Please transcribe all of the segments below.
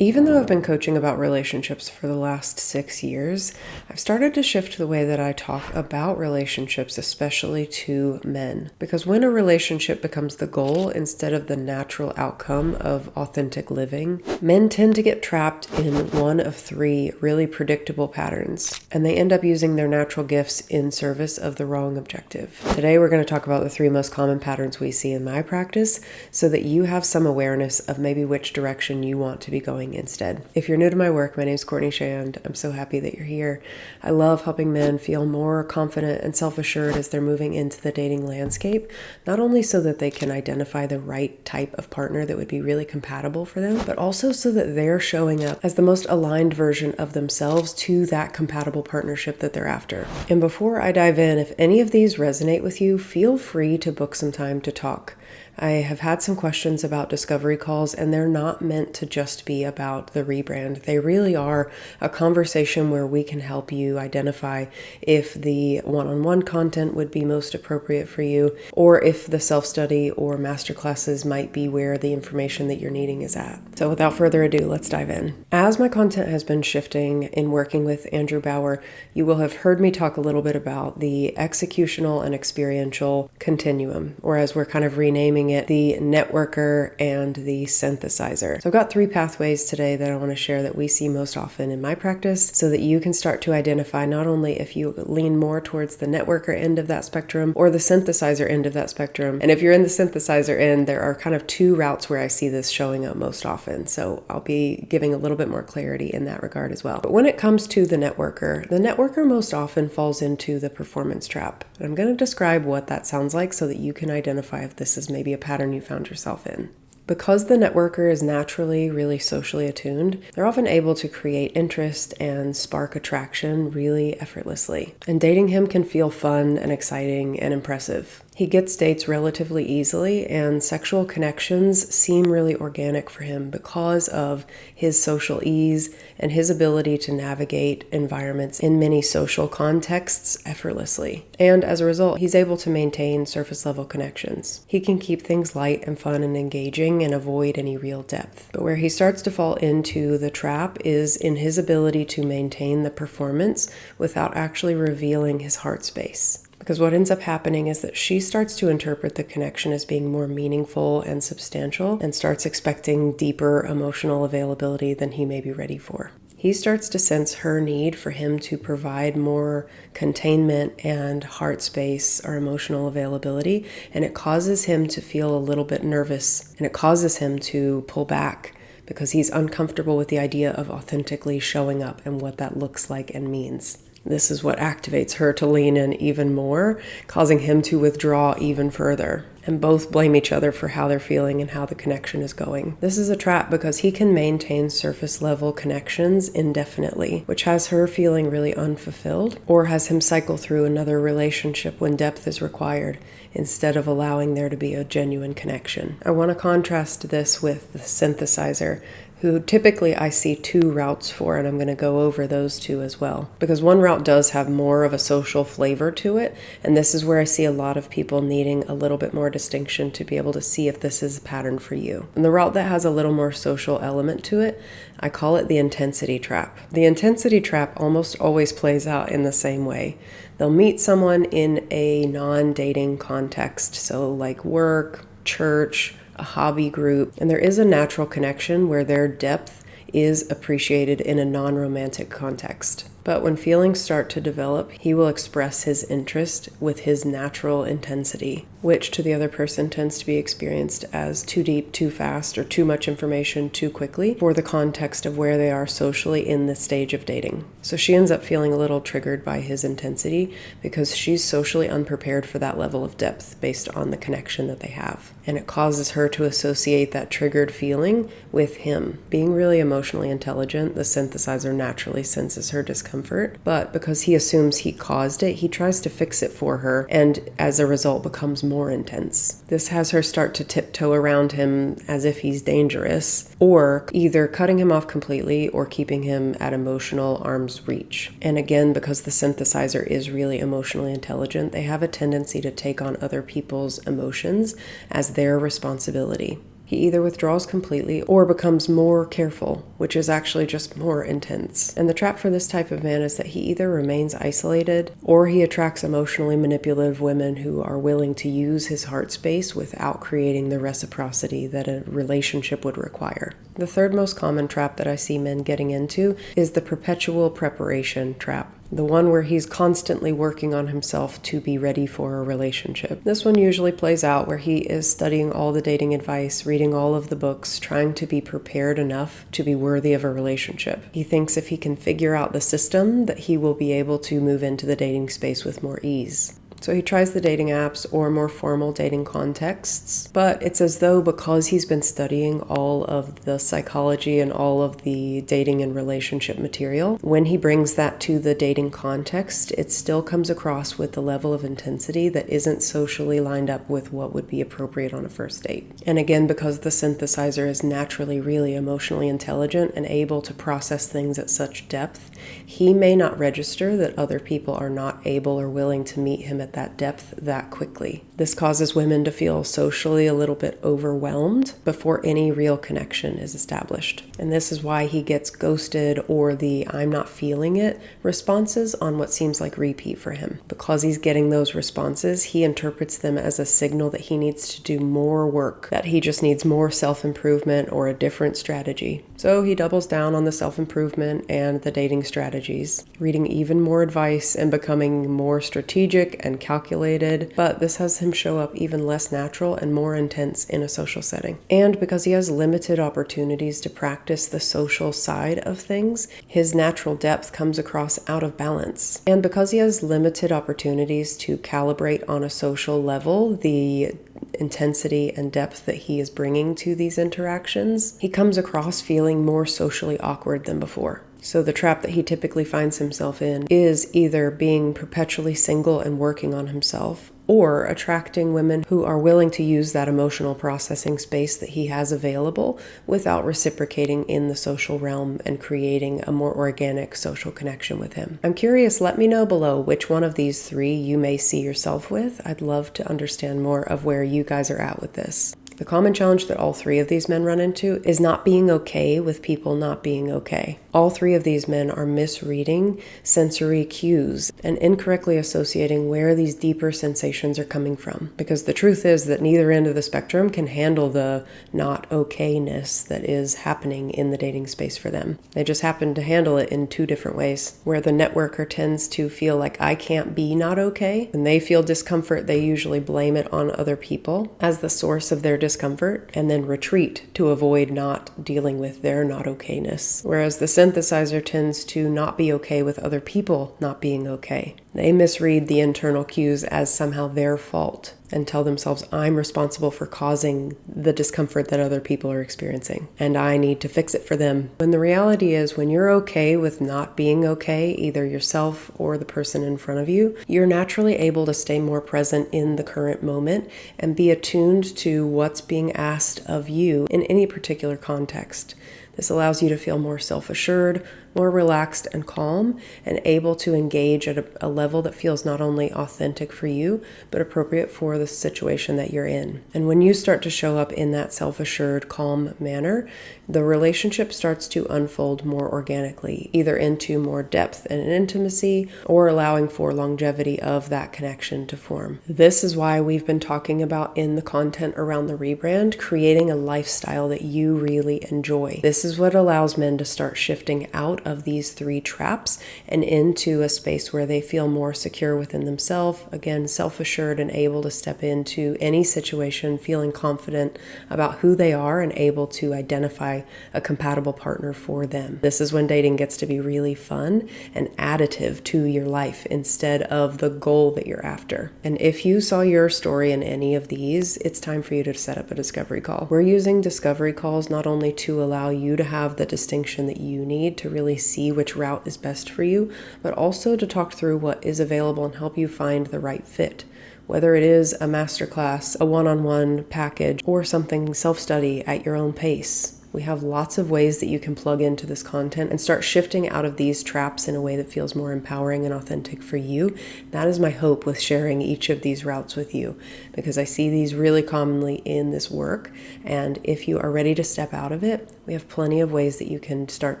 Even though I've been coaching about relationships for the last 6 years, I've started to shift the way that I talk about relationships, especially to men. Because when a relationship becomes the goal instead of the natural outcome of authentic living, men tend to get trapped in one of three really predictable patterns, and they end up using their natural gifts in service of the wrong objective. Today, we're going to talk about the three most common patterns we see in my practice so that you have some awareness of maybe which direction you want to be going instead. If you're new to my work, my name is Courtney Shand. I'm so happy that you're here. I love helping men feel more confident and self-assured as they're moving into the dating landscape, not only so that they can identify the right type of partner that would be really compatible for them, but also so that they're showing up as the most aligned version of themselves to that compatible partnership that they're after. And before I dive in, if any of these resonate with you, feel free to book some time to talk. I have had some questions about discovery calls, and they're not meant to just be about the rebrand. They really are a conversation where we can help you identify if the one-on-one content would be most appropriate for you, or if the self-study or masterclasses might be where the information that you're needing is at. So without further ado, let's dive in. As my content has been shifting in working with Andrew Bauer, you will have heard me talk a little bit about the executional and experiential continuum, or as we're kind of renaming it, the networker and the synthesizer. So I've got three pathways today that I want to share that we see most often in my practice so that you can start to identify not only if you lean more towards the networker end of that spectrum or the synthesizer end of that spectrum. And if you're in the synthesizer end, there are kind of two routes where I see this showing up most often. So I'll be giving a little bit more clarity in that regard as well. But when it comes to the networker most often falls into the performance trap. And I'm going to describe what that sounds like so that you can identify if this is maybe a pattern you found yourself in. Because the networker is naturally really socially attuned, they're often able to create interest and spark attraction really effortlessly. And dating him can feel fun and exciting and impressive. He gets dates relatively easily, and sexual connections seem really organic for him because of his social ease and his ability to navigate environments in many social contexts effortlessly. And as a result, he's able to maintain surface level connections. He can keep things light and fun and engaging and avoid any real depth. But where he starts to fall into the trap is in his ability to maintain the performance without actually revealing his heart space. Because what ends up happening is that she starts to interpret the connection as being more meaningful and substantial and starts expecting deeper emotional availability than he may be ready for. He starts to sense her need for him to provide more containment and heart space or emotional availability, and it causes him to feel a little bit nervous, and it causes him to pull back because he's uncomfortable with the idea of authentically showing up and what that looks like and means. This is what activates her to lean in even more, causing him to withdraw even further. And both blame each other for how they're feeling and how the connection is going. This is a trap because he can maintain surface level connections indefinitely, which has her feeling really unfulfilled, or has him cycle through another relationship when depth is required, instead of allowing there to be a genuine connection. I want to contrast this with the synthesizer, who typically I see two routes for, and I'm going to go over those two as well. Because one route does have more of a social flavor to it, and this is where I see a lot of people needing a little bit more distinction to be able to see if this is a pattern for you. And the route that has a little more social element to it, I call it the intensity trap. The intensity trap almost always plays out in the same way. They'll meet someone in a non-dating context, so like work, church, a hobby group, and there is a natural connection where their depth is appreciated in a non-romantic context. But when feelings start to develop, he will express his interest with his natural intensity, which to the other person tends to be experienced as too deep, too fast, or too much information too quickly for the context of where they are socially in the stage of dating. So she ends up feeling a little triggered by his intensity because she's socially unprepared for that level of depth based on the connection that they have. And it causes her to associate that triggered feeling with him. Being really emotionally intelligent, the synthesizer naturally senses her discomfort, but because he assumes he caused it, he tries to fix it for her, and as a result becomes more intense. This has her start to tiptoe around him as if he's dangerous, or either cutting him off completely or keeping him at emotional arm's reach. And again, because the synthesizer is really emotionally intelligent, they have a tendency to take on other people's emotions as their responsibility. He either withdraws completely or becomes more careful, which is actually just more intense. And the trap for this type of man is that he either remains isolated or he attracts emotionally manipulative women who are willing to use his heart space without creating the reciprocity that a relationship would require. The third most common trap that I see men getting into is the perpetual preparation trap. The one where he's constantly working on himself to be ready for a relationship. This one usually plays out where he is studying all the dating advice, reading all of the books, trying to be prepared enough to be worthy of a relationship. He thinks if he can figure out the system, that he will be able to move into the dating space with more ease. So he tries the dating apps or more formal dating contexts, but it's as though because he's been studying all of the psychology and all of the dating and relationship material, when he brings that to the dating context, it still comes across with the level of intensity that isn't socially lined up with what would be appropriate on a first date. And again, because the synthesizer is naturally really emotionally intelligent and able to process things at such depth, he may not register that other people are not able or willing to meet him at that depth that quickly. This causes women to feel socially a little bit overwhelmed before any real connection is established. And this is why he gets ghosted or the "I'm not feeling it" responses on what seems like repeat for him. Because he's getting those responses, he interprets them as a signal that he needs to do more work, that he just needs more self-improvement or a different strategy. So he doubles down on the self-improvement and the dating strategies, reading even more advice and becoming more strategic and calculated, but this has him show up even less natural and more intense in a social setting. And because he has limited opportunities to practice the social side of things, his natural depth comes across out of balance. And because he has limited opportunities to calibrate on a social level the intensity and depth that he is bringing to these interactions, he comes across feeling more socially awkward than before. So the trap that he typically finds himself in is either being perpetually single and working on himself, or attracting women who are willing to use that emotional processing space that he has available without reciprocating in the social realm and creating a more organic social connection with him. I'm curious, let me know below which one of these three you may see yourself with. I'd love to understand more of where you guys are at with this. The common challenge that all three of these men run into is not being okay with people not being okay. All three of these men are misreading sensory cues and incorrectly associating where these deeper sensations are coming from. Because the truth is that neither end of the spectrum can handle the not okayness that is happening in the dating space for them. They just happen to handle it in two different ways. Where the networker tends to feel like I can't be not okay, when they feel discomfort, they usually blame it on other people as the source of their discomfort and then retreat to avoid not dealing with their not okayness. Whereas the synthesizer tends to not be okay with other people not being okay. They misread the internal cues as somehow their fault and tell themselves, I'm responsible for causing the discomfort that other people are experiencing, and I need to fix it for them. When the reality is, when you're okay with not being okay, either yourself or the person in front of you, you're naturally able to stay more present in the current moment and be attuned to what's being asked of you in any particular context. This allows you to feel more self-assured, more relaxed and calm, and able to engage at a level that feels not only authentic for you, but appropriate for the situation that you're in. And when you start to show up in that self-assured, calm manner, the relationship starts to unfold more organically, either into more depth and intimacy, or allowing for longevity of that connection to form. This is why we've been talking about in the content around the rebrand, creating a lifestyle that you really enjoy. This is what allows men to start shifting out of these three traps and into a space where they feel more secure within themselves, again, self-assured and able to step into any situation feeling confident about who they are and able to identify a compatible partner for them. This is when dating gets to be really fun and additive to your life instead of the goal that you're after. And if you saw your story in any of these, it's time for you to set up a discovery call. We're using discovery calls not only to allow you to have the distinction that you need to really see which route is best for you, but also to talk through what is available and help you find the right fit. Whether it is a masterclass, a one-on-one package, or something self-study at your own pace. We have lots of ways that you can plug into this content and start shifting out of these traps in a way that feels more empowering and authentic for you. That is my hope with sharing each of these routes with you, because I see these really commonly in this work. And if you are ready to step out of it, we have plenty of ways that you can start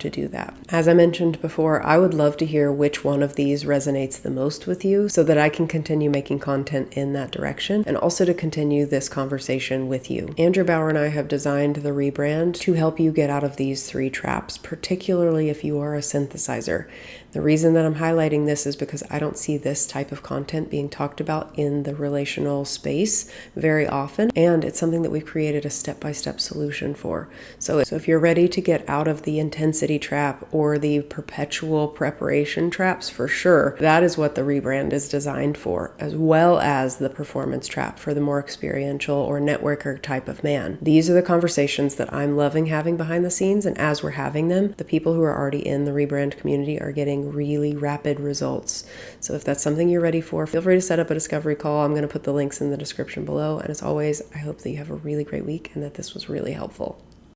to do that. As I mentioned before, I would love to hear which one of these resonates the most with you so that I can continue making content in that direction and also to continue this conversation with you. Andrew Bauer and I have designed the Rebrand to help you get out of these 3 traps, particularly if you are a synthesizer. The reason that I'm highlighting this is because I don't see this type of content being talked about in the relational space very often, and it's something that we've created a step-by-step solution for. So if you're ready to get out of the intensity trap or the perpetual preparation traps, for sure, that is what the Rebrand is designed for, as well as the performance trap for the more experiential or networker type of man. These are the conversations that I'm loving having behind the scenes, and as we're having them, the people who are already in the Rebrand community are getting really rapid results. So if that's something you're ready for, feel free to set up a discovery call. I'm going to put the links in the description below. And as always, I hope that you have a really great week and that this was really helpful.